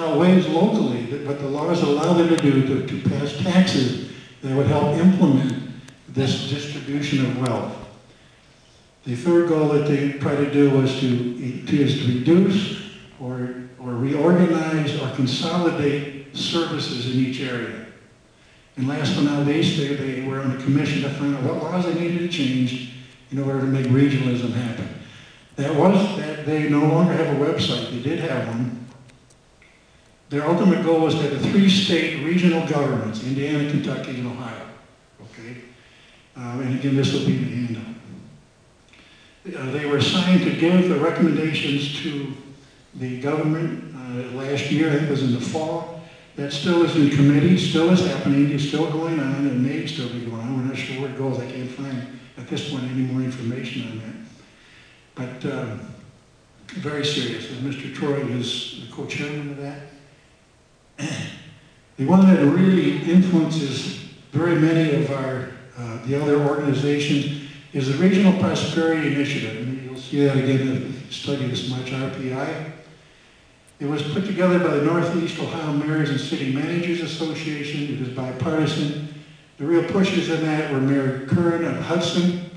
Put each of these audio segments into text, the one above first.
out ways locally, what the laws allow them to do to pass taxes that would help implement this distribution of wealth. The third goal that they try to do was to reduce or reorganize or consolidate services in each area. And last but not least, they were on a commission to find out what laws they needed to change in order to make regionalism happen. That they no longer have a website. They did have one. Their ultimate goal was to have 3 state regional governments, Indiana, Kentucky, and Ohio. Okay? And again, this will be the handout. They were assigned to give the recommendations to the government last year. I think it was in the fall. That still is in committee, still is happening, it's still going on, and may still be going on. We're not sure where it goes. I can't find, at this point, any more information on that. But very serious. And Mr. Troy is the co-chairman of that. The one that really influences very many of the other organizations is the Regional Prosperity Initiative. And you'll see that again if you study this much, RPI. It was put together by the Northeast Ohio Mayors and City Managers Association. It is bipartisan. The real pushes in that were Mayor Curran of Hudson.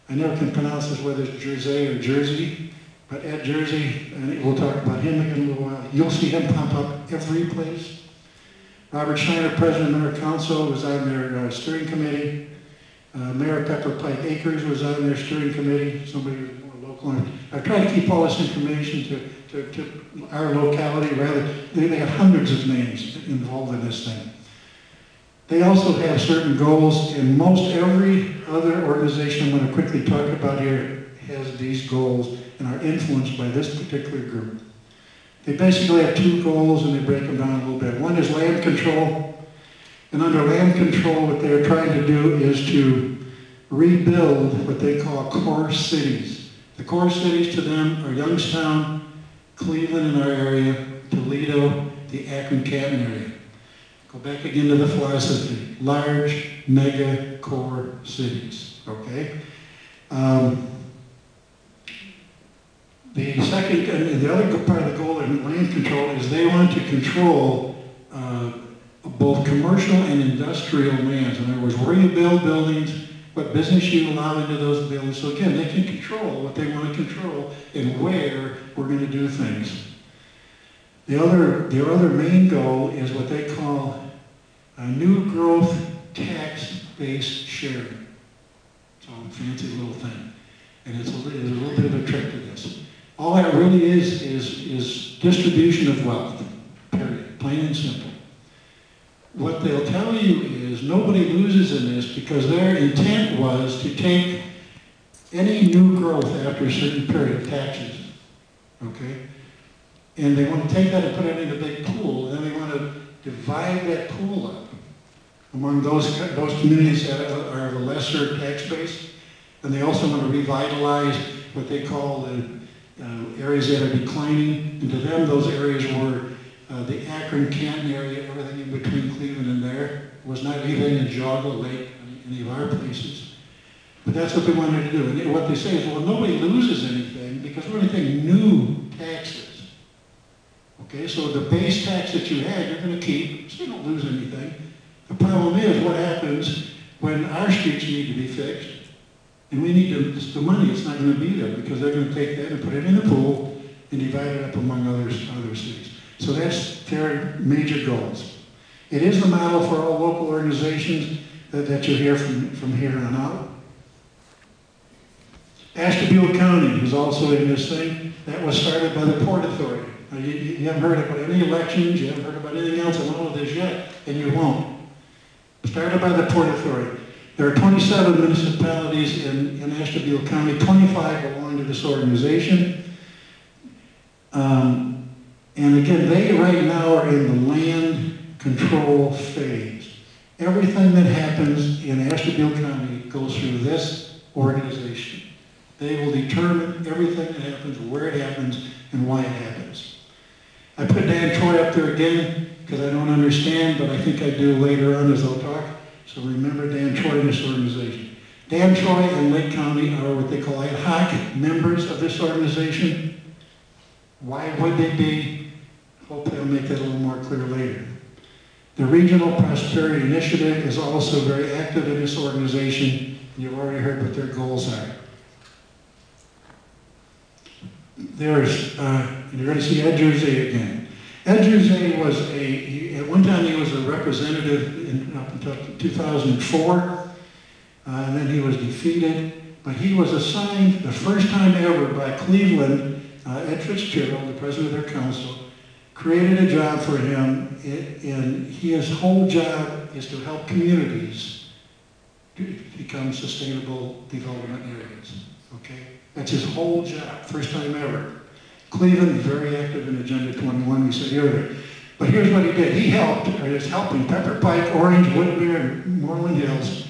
I never can pronounce this, whether it's Jersey or Jersey, but Ed Jersey, and we'll talk about him in a little while. You'll see him pop up every place. Robert Scheiner, President of Mayor Council, was on their steering committee. Mayor Pepper Pike Acres was on their steering committee, somebody who's more local. I've tried to keep all this information to our locality, rather. They have hundreds of names involved in this thing. They also have certain goals, and most every other organization I'm going to quickly talk about here has these goals and are influenced by this particular group. They basically have 2 goals, and they break them down a little bit. One is land control. And under land control, what they're trying to do is to rebuild what they call core cities. The core cities to them are Youngstown, Cleveland in our area, Toledo, the Akron-Canton area. Go back again to the philosophy. Large, mega core cities, okay? The second, and the other part of the goal in land control is they want to control both commercial and industrial lands. In other words, where you build buildings, what business you allow into those buildings. So again, they can control what they want to control and where we're going to do things. The other main goal is what they call a new growth tax-based sharing. It's all a fancy little thing. And it's a little bit of a trick to this. All that really is distribution of wealth, period, plain and simple. What they'll tell you is nobody loses in this because their intent was to take any new growth after a certain period of taxes, okay? And they want to take that and put it in a big pool, and then they want to divide that pool up among those communities that are of a lesser tax base. And they also want to revitalize what they call the areas that are declining. And to them, those areas were the Akron-Canton area, everything in between Cleveland and there. It was not anything in Jogga Lake, any of our places. But that's what they wanted to do. And what they say is, well, nobody loses anything because we're going to take new taxes. Okay, so the base tax that you had, you're going to keep, so you don't lose anything. The problem is what happens when our streets need to be fixed, and we need the money, it's not going to be there because they're going to take that and put it in the pool and divide it up among other cities. So that's their major goals. It is the model for all local organizations that you'll hear from here on out. Ashtabula County is also in this thing. That was started by the Port Authority. Now, you haven't heard about any elections, you haven't heard about anything else in all of this yet, and you won't. Started by the Port Authority. There are 27 municipalities in Ashtabula County, 25 belong to this organization. And again, they right now are in the land control phase. Everything that happens in Ashtabula County goes through this organization. They will determine everything that happens, where it happens, and why it happens. I put Dan Troy up there again because I don't understand, but I think I do later on as I'll talk. So remember Dan Troy in this organization. Dan Troy and Lake County are what they call ad hoc members of this organization. Why would they be? Hopefully I'll make that a little more clear later. The Regional Prosperity Initiative is also very active in this organization. You've already heard what their goals are. There's, you're going to see Ed Jersey again. Ed Jersey was at one time he was a representative up until 2004, and then he was defeated. But he was assigned the first time ever by Cleveland, Ed Fitzgerald, the president of their council, created a job for him, and his whole job is to help communities to become sustainable development areas, okay? That's his whole job, first time ever. Cleveland, very active in Agenda 21, we said earlier. But here's what he did. He helped, or is helping Pepper Pike, Orange, Woodmere, and Moreland Hills.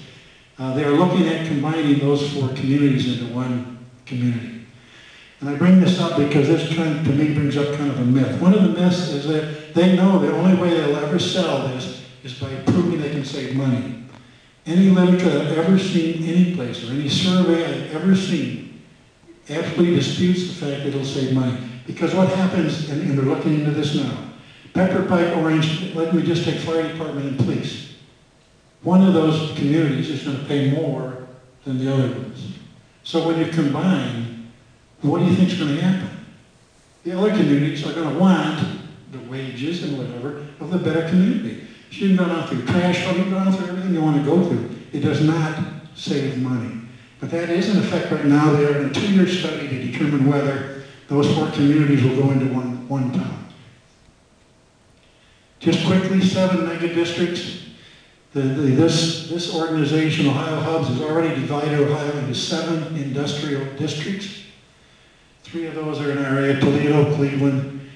They are looking at combining those 4 communities into one community. And I bring this up because this kind of, to me, brings up kind of a myth. One of the myths is that they know the only way they'll ever sell this is by proving they can save money. Any literature I've ever seen any place, or any survey I've ever seen, absolutely disputes the fact that it'll save money. Because what happens, and they're looking into this now, Pepper Pike, Orange, let me just take fire department and police. One of those communities is going to pay more than the other ones. So when you combine, what do you think is going to happen? The other communities are going to want the wages and whatever of the better community. So you can go down through trash, you can go down through everything you want to go through. It does not save money. But that is in effect right now. They are in a 2-year study to determine whether those 4 communities will go into one town. Just quickly, 7 mega districts. This organization, Ohio Hubs, has already divided Ohio into 7 industrial districts. 3 of those are in our area: Toledo, Cleveland,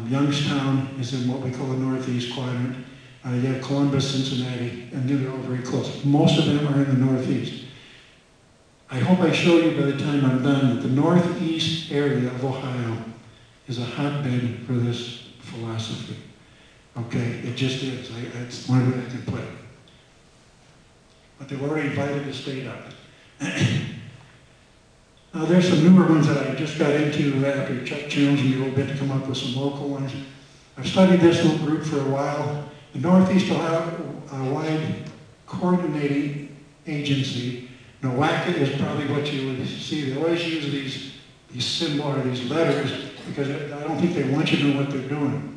Youngstown is in what we call the northeast quadrant. You have Columbus, Cincinnati, and they're all very close. Most of them are in the northeast. I hope I show you by the time I'm done that the northeast area of Ohio is a hotbed for this philosophy. Okay, it just is. It's one way I can put it. But they've already divided the state up. Now there's some newer ones that I just got into after Chuck challenged me a little bit to come up with some local ones. I've studied this little group for a while. The Northeast Ohio Wide Coordinating Agency, NOACA, is probably what you would see. They always use these symbols or these letters because I don't think they want you to know what they're doing.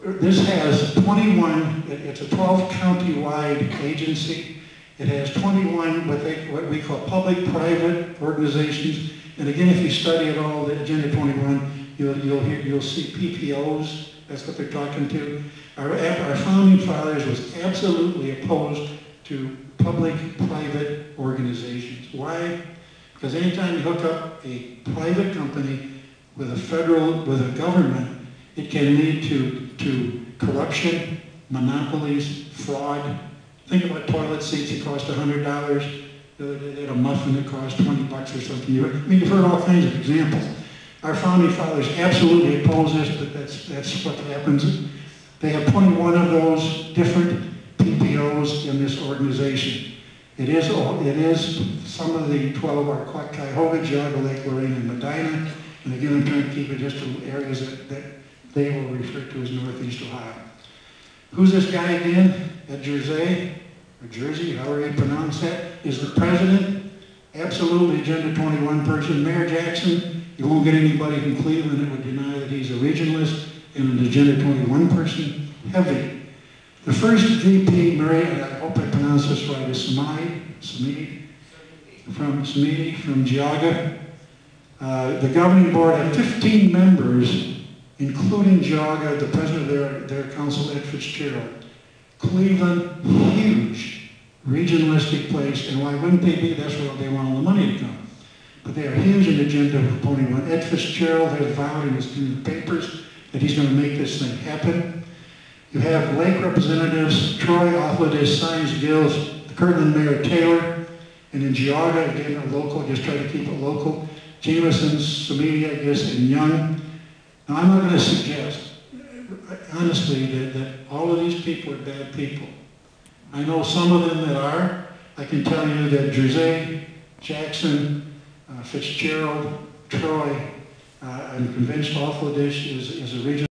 This has 21, it's a 12-county-wide agency. It has 21 what we call public-private organizations. And again, if you study it all, the Agenda 21, you'll see PPOs. That's what they're talking to. Our founding fathers was absolutely opposed to public-private organizations. Why? Because anytime you hook up a private company with a government, it can lead to corruption, monopolies, fraud. Think about toilet seats that cost $100. They had a muffin that cost $20 or something. You've heard all kinds of examples. Our founding fathers absolutely oppose this, but that's what happens. They have 21 of those different PPOs in this organization. It is some of the 12 are Cuyahoga, Geauga, Lake Lorraine, and Medina. And again, I'm trying to keep it just to areas that they will refer to as Northeast Ohio. Who's this guy again? Ed Jersey, or Jersey, however you pronounce that, is the president. Absolutely Agenda 21 person. Mayor Jackson, you won't get anybody from Cleveland that would deny that he's a regionalist and an Agenda 21 person. Heavy. The first VP, Mary, and I hope I pronounce this right, is Samidi from Geauga. The governing board had 15 members, including Geauga, the president of their council, Ed Fitzgerald. Cleveland, huge regionalistic place, and why wouldn't they be? That's where they want all the money to come. But they are huge in Agenda 21. Ed Fitzgerald has vowed in the papers that he's going to make this thing happen. You have Lake representatives, Troy, Offledis, Science Gills, the Kirtland Mayor Taylor, and in Geauga, again, a local, just try to keep it local, Jameson, Samidi, I guess, and Young. Now, I'm not going to suggest, honestly, that all of these people are bad people. I know some of them that are. I can tell you that Jersey, Jackson, Fitzgerald, Troy, I'm convinced Awfuldish is a region